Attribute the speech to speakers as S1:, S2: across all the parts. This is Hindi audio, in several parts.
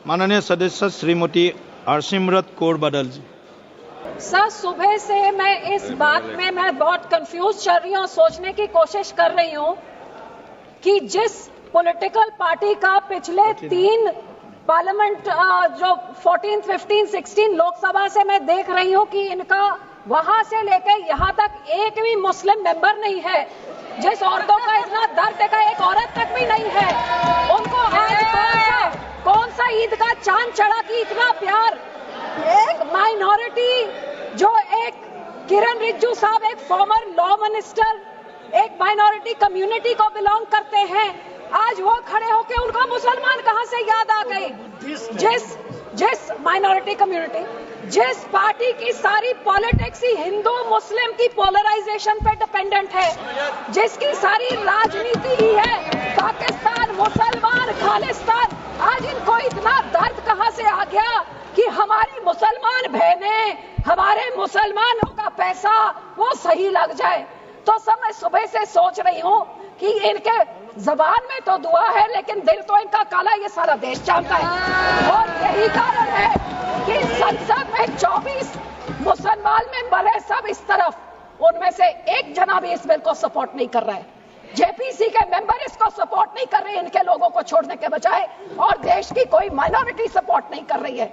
S1: माननीय सदस्य श्रीमती हरसिमरत कौर बादल जी।
S2: सर, सुबह से मैं इस बात में बहुत कंफ्यूज चल रही हूँ, सोचने की कोशिश कर रही हूँ कि जिस पॉलिटिकल पार्टी का पिछले 3 पार्लियामेंट जो 14, 15, 16 लोकसभा से मैं देख रही हूँ कि इनका वहां से लेकर यहाँ तक एक भी मुस्लिम मेंबर नहीं है। जिस औरतों का इतना दर्द देखा, एक औरत तक भी नहीं है। उनको आज कौन सा ईद का चांद चढ़ा कि इतना प्यार। एक माइनॉरिटी जो एक किरण रिजिजू साहब एक फॉर्मर लॉ मिनिस्टर, एक माइनॉरिटी कम्युनिटी को बिलोंग करते हैं, आज वो खड़े होके उनका मुसलमान कहां से याद आ गए। जिस माइनॉरिटी कम्युनिटी, जिस पार्टी की सारी पॉलिटिक्स ही हिंदू मुस्लिम की पोलराइजेशन पे डिपेंडेंट है, जिसकी सारी राजनीति ही है पाकिस्तान, मुसलमान, खालिस्तान, आज इनको इतना दर्द कहां से आ गया कि हमारी मुसलमान बहनें, हमारे मुसलमानों का पैसा वो सही लग जाए। तो सब मैं सुबह से सोच रही हूँ कि इनके जबान में तो दुआ है लेकिन दिल तो इनका काला, ये सारा देश जानता है। और यही कारण है कि संसद में 24 मुसलमान मेंबर है, सब इस तरफ, उनमें से एक जना भी इस बिल को सपोर्ट नहीं कर रहा है। जेपीसी के मेंबर इसको सपोर्ट नहीं कर रहे हैं, इनके लोगों को छोड़ने के बजाय, और देश की कोई माइनॉरिटी सपोर्ट नहीं कर रही है।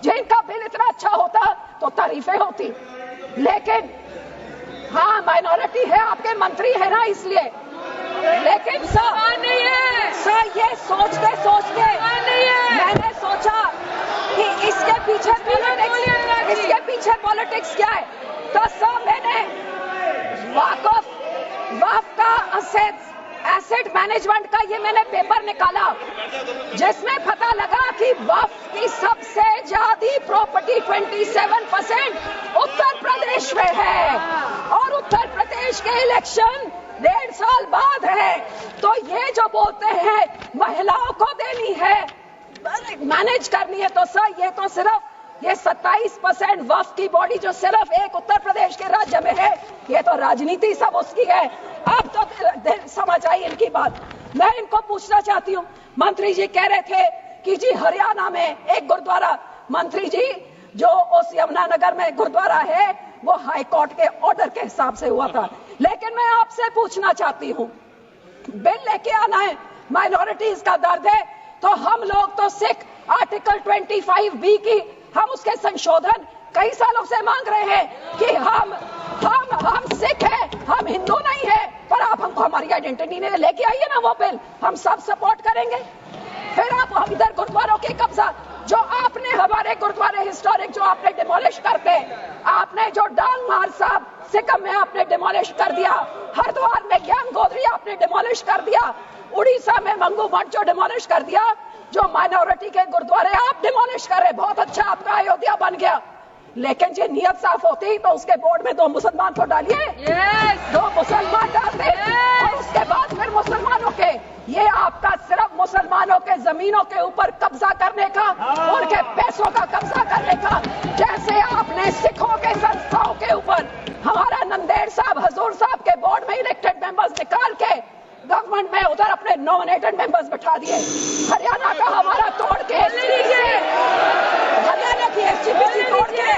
S2: जिनका बिल इतना अच्छा होता तो तारीफें होती, लेकिन हाँ माइनॉरिटी है, आपके मंत्री है ना, इसलिए। लेकिन सर ये सोचते मैंने सोचा कि इसके पीछे पॉलिटिक्स क्या है। तो सर मैंने वक्फ का एसेट मैनेजमेंट का ये मैंने पेपर निकाला, जिसमें पता लगा कि वक्फ की सबसे ज्यादा प्रॉपर्टी 27% उत्तर प्रदेश में है, और उत्तर प्रदेश के इलेक्शन 1.5 साल बाद है। तो ये जो बोलते हैं महिलाओं को देनी है, मैनेज करनी है, तो सर ये तो सिर्फ ये 27% वक्फ की बॉडी जो सिर्फ एक उत्तर प्रदेश के राज्य में है, ये तो राजनीति सब उसकी है। अब तो समझ आई इनकी बात। मैं इनको पूछना चाहती हूँ, मंत्री जी कह रहे थे कि जी हरियाणा में एक गुरुद्वारा, मंत्री जी जो उस यमुनानगर में गुरुद्वारा है वो हाई कोर्ट के ऑर्डर के हिसाब से हुआ था। लेकिन मैं आपसे पूछना चाहती हूँ, बिल लेके आना है, माइनॉरिटीज का दर्द है, तो हम लोग तो सिख आर्टिकल 25B की हम उसके संशोधन कई सालों से मांग रहे हैं कि हम सिख हैं, हम हिंदू नहीं है, पर आप हमको हमारी आइडेंटिटी ने लेके आइए ना वो बिल, हम सब सपोर्ट करेंगे। फिर आप हम इधर गुरुद्वारों के कब्जा, जो आपने हमारे गुरुद्वारे हिस्टोरिक जो आपने डिमोलिश करते, आपने जो डांगमार साहब सिक्किम में आपने डिमोलिश कर दिया, हरिद्वार में ज्ञान गोदरी आपने डिमोलिश कर दिया, उड़ीसा में मंगू मठ जो डिमोलिश कर दिया, जो माइनॉरिटी के गुरुद्वारे आप डिमोलिश कर रहे, बहुत अच्छा आपका अयोध्या बन गया। लेकिन जो नियत साफ होती तो उसके बोर्ड में 2 मुसलमान को डालिए, 2 मुसलमान डालते, और उसके बाद फिर मुसलमानों के, ये आपका सिर्फ मुसलमानों के जमीनों के ऊपर कब्जा करने का, उनके पैसों का कब्जा करने का, जैसे आपने सिखों के संस्थाओं के ऊपर हमारा नंदेड़ साहब, हजूर साहब के बोर्ड में इलेक्टेड मेंबर्स निकाल के गवर्नमेंट में उधर अपने नॉमिनेटेड मेंबर्स बिठा दिए। हरियाणा का हमारा तोड़ के, हरियाणा की एसजीपीसी तोड़ के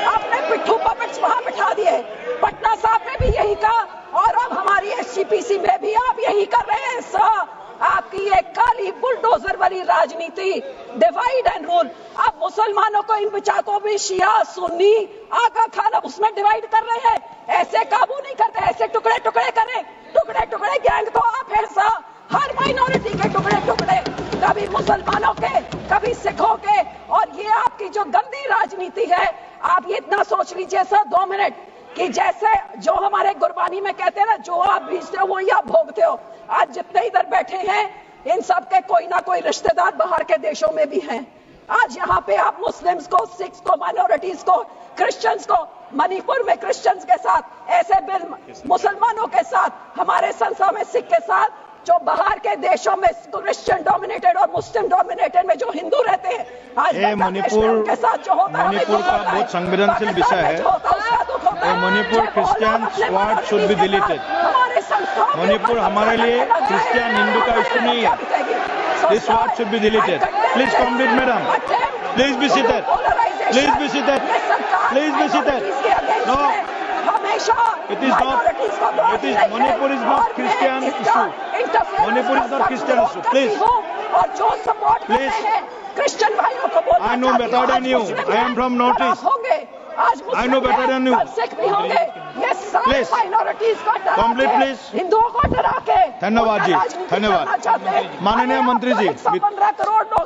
S2: आपने पिट्ठू पपेट्स वहां बिठा दिए। पटना साहब में भी यही कहा, और अब हमारी एसजीपीसी में भी आप यही कर रहे हैं। सर आपकी ये काली बुलडोजर वाली राजनीति, डिवाइड एंड रूल, अब मुसलमानों को इन बिचारों भी शिया सुन्नी आका खान अब उसमें डिवाइड कर रहे हैं। ऐसे काबू नहीं करते, ऐसे टुकड़े टुकड़े करें, टुकड़े टुकड़े गैंग तो आप हैं सर, हर माइनॉरिटी के टुकड़े टुकड़े, कभी मुसलमानों के, कभी सिखों के, और ये आपकी जो गंदी राजनीति है। आप ये इतना सोच लीजिए सर 2 मिनट कि जैसे जो हमारे गुरबानी में कहते हैं ना, जो आप बीजते हो वही आप भोगते हो। आज जितने इधर बैठे हैं इन सब के कोई ना कोई रिश्तेदार बाहर के देशों में भी हैं। आज यहाँ पे आप मुस्लिम्स को, सिख्स को, माइनॉरिटीज को, क्रिश्चियंस को, मणिपुर में क्रिश्चियंस के साथ ऐसे बिल, मुसलमानों के साथ, हमारे संसद में सिख के साथ, जो बाहर के देशों में क्रिश्चियन डोमिनेटेड और मुस्लिम डोमिनेटेड में जो हिंदू रहते हैं, आज
S1: मणिपुर
S2: के साथ जो होता है,
S1: मणिपुर का बहुत संवेदनशील विषय है। Manipur Christian word should be deleted. Manipur हमारे लिए क्रिश्चियन हिंदू का इश्यू नहीं है। This word should be deleted. Please complete, madam. Please be seated. Please be seated. Please be seated. No. It is not. It is Manipur is not Christian issue. Manipur is not Christian issue. Please.
S2: और जो सपोर्ट करते हैं क्रिश्चियन भाइयों को बोलना
S1: I know better than you. I am from Northeast.
S2: आज
S1: I know better than you.
S2: Sikh भी होंगे। ये सारे
S1: Please.
S2: माइनॉरिटीज को डरा
S1: Complete,
S2: के,
S1: please.
S2: हिंदुओं को डरा के
S1: धन्यवाद जी,
S2: राजनीति
S1: धन्यवाद।
S2: करना चाहते हैं।
S1: माननीय मंत्री जी,
S2: 115 करोड़ लोग